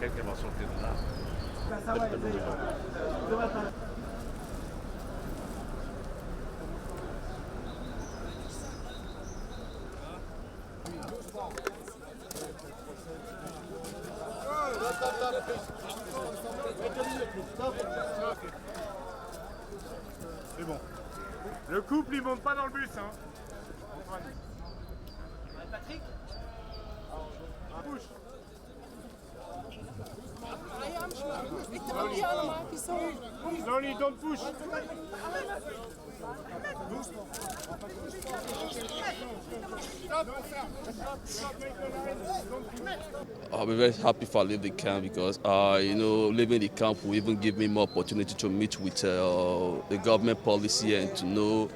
Quelqu'un va sortir de là. C'est bon. Le couple, il monte pas dans le bus, hein. Patrick, Bouge. Slowly, don't push. I'll be very happy if I leave the camp because, leaving the camp will even give me more opportunity to meet with the government policy and to know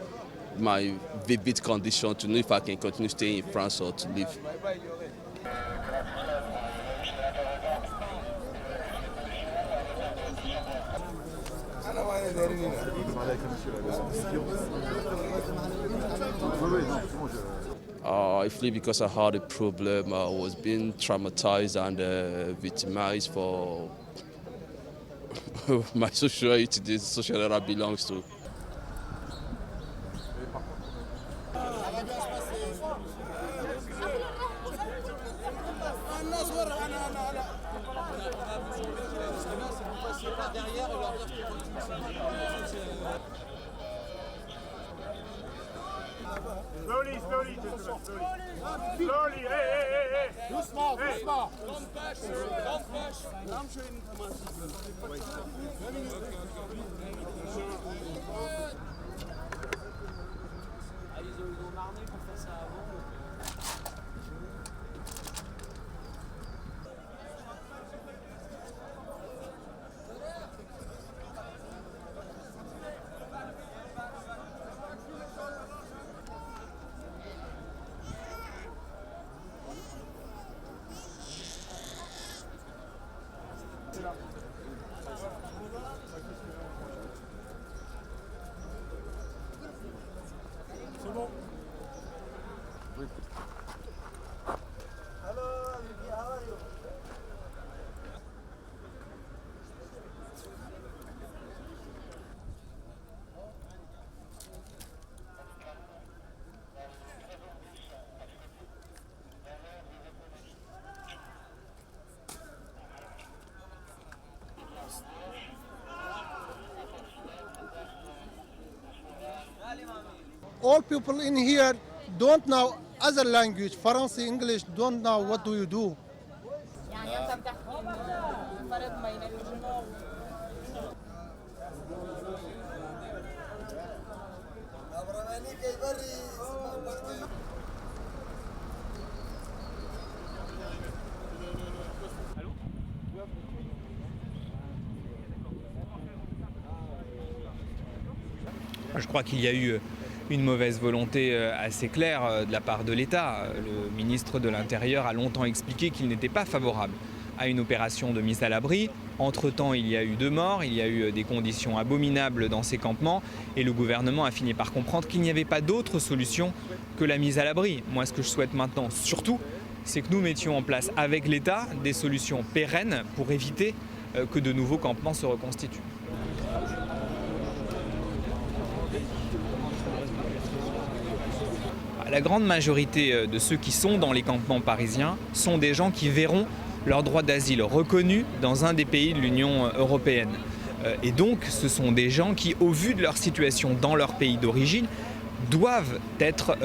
my vivid condition, to know if I can continue staying in France or to leave. I flee because I had a problem. I was being traumatized and victimized for my sociality, the social that I belong to. Slowly, slowly, slowly, hey. Doucement, doucement. ils ont marné pour faire ça avant. C'est bon. All people in here don't know other language, French, English, don't know what do you do. Je crois qu'il y a eu une mauvaise volonté assez claire de la part de l'État. Le ministre de l'Intérieur a longtemps expliqué qu'il n'était pas favorable à une opération de mise à l'abri. Entre-temps, il y a eu 2 morts, il y a eu des conditions abominables dans ces campements et le gouvernement a fini par comprendre qu'il n'y avait pas d'autre solution que la mise à l'abri. Moi, ce que je souhaite maintenant, surtout, c'est que nous mettions en place avec l'État des solutions pérennes pour éviter que de nouveaux campements se reconstituent. La grande majorité de ceux qui sont dans les campements parisiens sont des gens qui verront leur droit d'asile reconnu dans un des pays de l'Union européenne. Et donc, ce sont des gens qui, au vu de leur situation dans leur pays d'origine, doivent être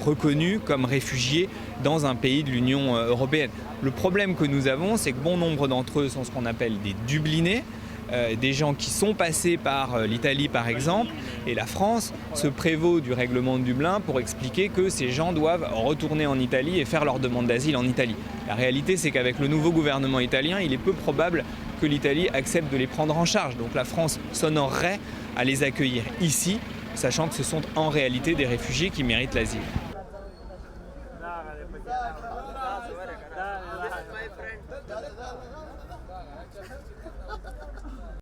reconnus comme réfugiés dans un pays de l'Union européenne. Le problème que nous avons, c'est que bon nombre d'entre eux sont ce qu'on appelle des dublinés, des gens qui sont passés par l'Italie par exemple, et la France se prévaut du règlement de Dublin pour expliquer que ces gens doivent retourner en Italie et faire leur demande d'asile en Italie. La réalité, c'est qu'avec le nouveau gouvernement italien, il est peu probable que l'Italie accepte de les prendre en charge. Donc la France s'honorerait à les accueillir ici, sachant que ce sont en réalité des réfugiés qui méritent l'asile. My friend.